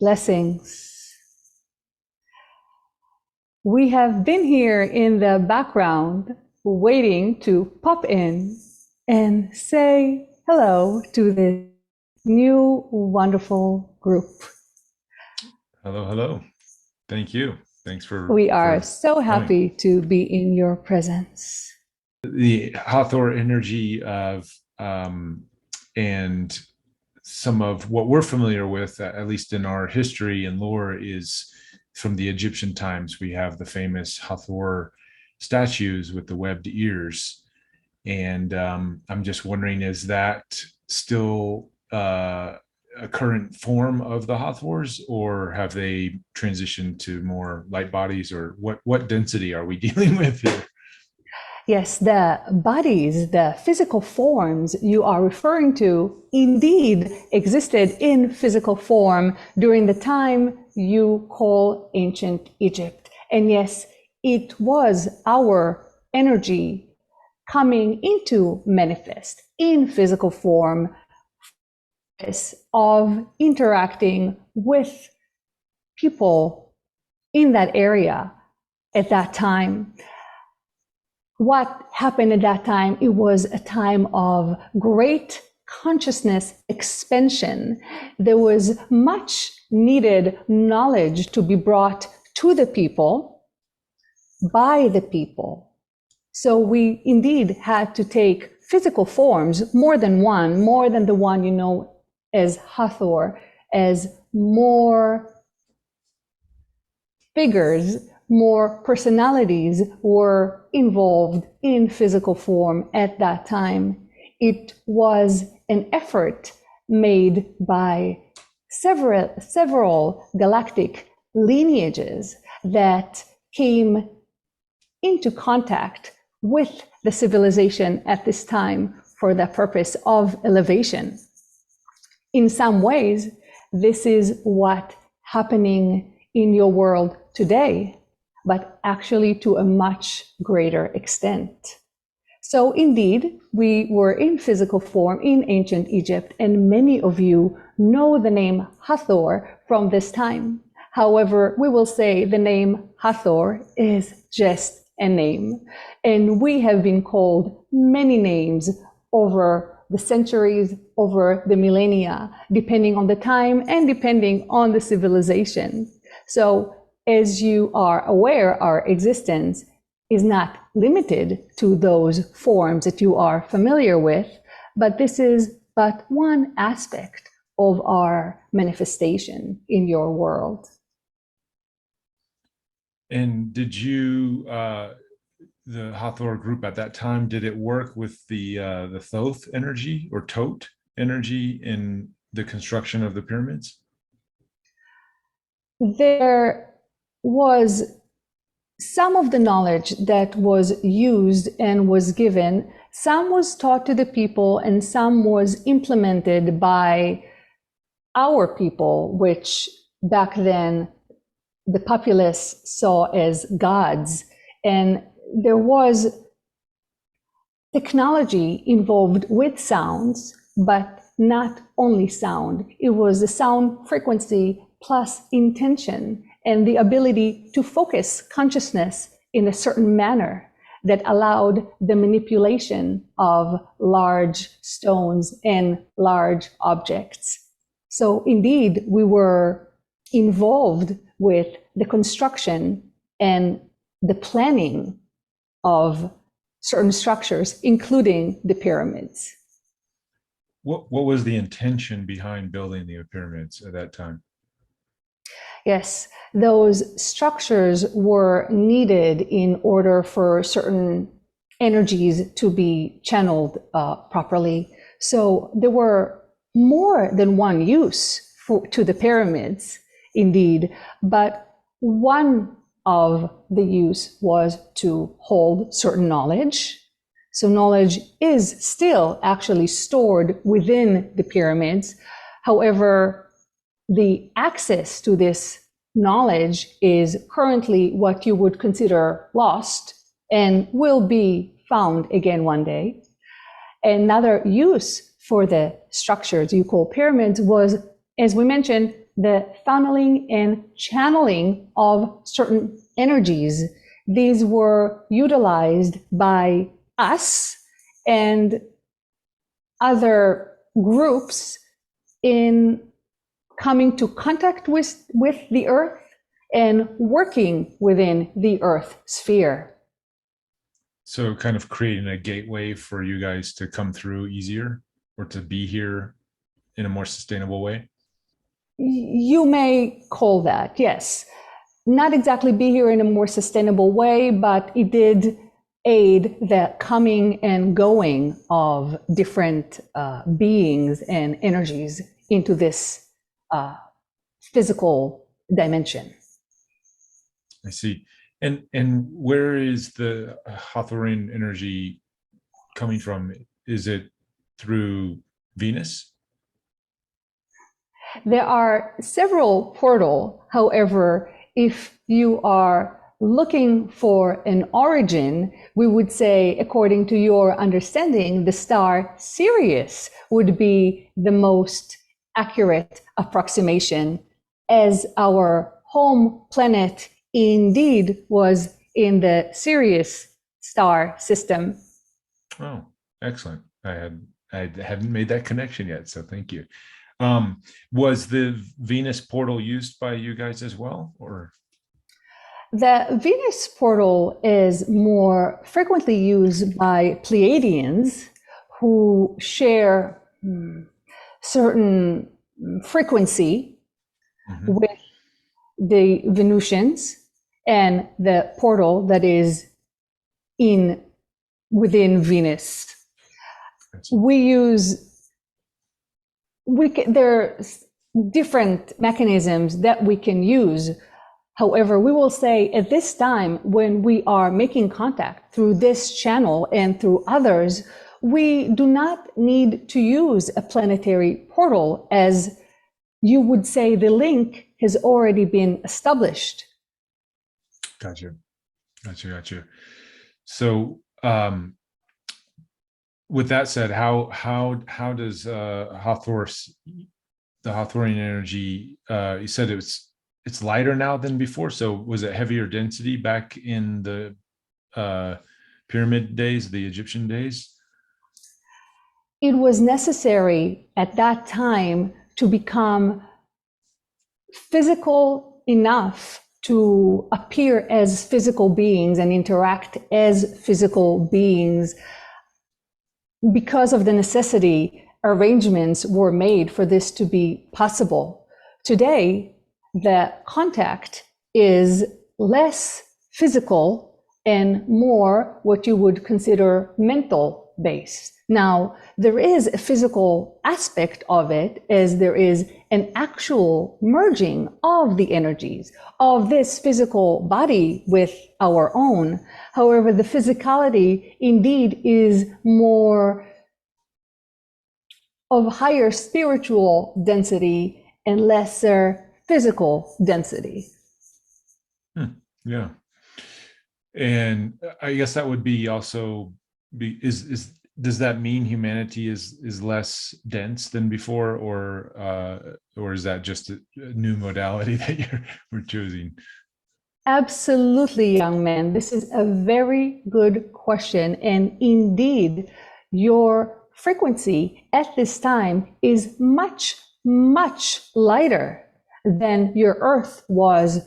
Blessings. We have been here in the background waiting to pop in and say hello to this new wonderful group. Hello, hello. Thank you. Thanks We are for so coming. happy to be in your presence. The Hawthorne Energy of and some of what we're familiar with, at least in our history and lore, is from the Egyptian times. We have the famous Hathor statues with the webbed ears, and I'm just wondering, is that still a current form of the Hathors, or have they transitioned to more light bodies, or what density are we dealing with here? Yes, the bodies, the physical forms you are referring to indeed existed in physical form during the time you call ancient Egypt. And yes, it was our energy coming into manifest in physical form of interacting with people in that area at that time. What happened at that time? It was a time of great consciousness expansion. There was much needed knowledge to be brought to the people by the people. So we indeed had to take physical forms, more than the one you know as Hathor, as more figures, more personalities were involved in physical form at that time. It was an effort made by several galactic lineages that came into contact with the civilization at this time for the purpose of elevation. In some ways, this is what's happening in your world today, but actually to a much greater extent. So indeed, we were in physical form in ancient Egypt, and many of you know the name Hathor from this time. However, we will say the name Hathor is just a name, and we have been called many names over the centuries, over the millennia, depending on the time and depending on the civilization. So as you are aware, our existence is not limited to those forms that you are familiar with, but this is but one aspect of our manifestation in your world. And did you, the Hathor group at that time, did it work with the Thoth energy or Tot energy in the construction of the pyramids? There was some of the knowledge that was used and was given, some was taught to the people and some was implemented by our people, which back then the populace saw as gods. And there was technology involved with sounds, but not only sound. It was the sound frequency plus intention and the ability to focus consciousness in a certain manner that allowed the manipulation of large stones and large objects. So indeed, we were involved with the construction and the planning of certain structures, including the pyramids. What was the intention behind building the pyramids at that time? Yes, those structures were needed in order for certain energies to be channeled properly. So there were more than one use to the pyramids, indeed, but one of the use was to hold certain knowledge. So knowledge is still actually stored within the pyramids. However, the access to this knowledge is currently what you would consider lost and will be found again one day. Another use for the structures you call pyramids was, as we mentioned, the funneling and channeling of certain energies. These were utilized by us and other groups in coming to contact with the earth and working within the earth sphere. So kind of creating a gateway for you guys to come through easier or to be here in a more sustainable way? You may call that, yes. Not exactly be here in a more sustainable way, but it did aid the coming and going of different beings and energies into this physical dimension. I see. And where is the Hawthorne energy coming from? Is it through Venus? There are several portals. However, if you are looking for an origin, we would say, according to your understanding, the star Sirius would be the most accurate approximation, as our home planet indeed was in the Sirius star system. Oh, excellent. I hadn't made that connection yet, so thank you. Was the Venus portal used by you guys as well, or? The Venus portal is more frequently used by Pleiadians who share certain frequency with the Venusians and the portal that is within Venus. There's different mechanisms that we can use. However, we will say at this time, when we are making contact through this channel and through others, we do not need to use a planetary portal, as you would say the link has already been established. Gotcha. So, with that said, how does the Hawthorne energy? You said it's lighter now than before. So was it heavier density back in the pyramid days, the Egyptian days? It was necessary at that time to become physical enough to appear as physical beings and interact as physical beings. Because of the necessity, arrangements were made for this to be possible. Today, the contact is less physical and more what you would consider mental based. Now, there is a physical aspect of it, as there is an actual merging of the energies of this physical body with our own. However, the physicality indeed is more of higher spiritual density and lesser physical density. Yeah. And I guess that would be also does that mean humanity is less dense than before, or is that just a new modality that we're choosing? Absolutely, young man. This is a very good question. And indeed, your frequency at this time is much, much lighter than your Earth was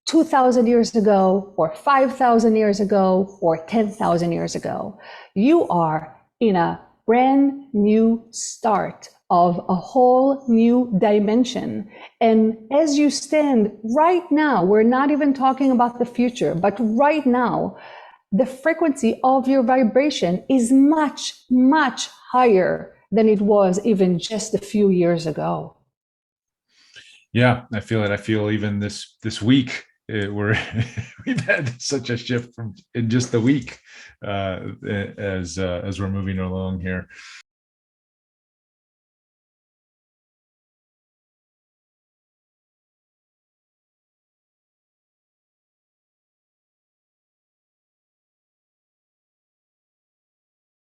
2,000 years ago, or 5,000 years ago, or 10,000 years ago. You are in a brand new start of a whole new dimension. And as you stand right now, we're not even talking about the future, but right now, the frequency of your vibration is much, much higher than it was even just a few years ago. Yeah, I feel it. I feel even this week we've had such a shift in just the week as we're moving along here.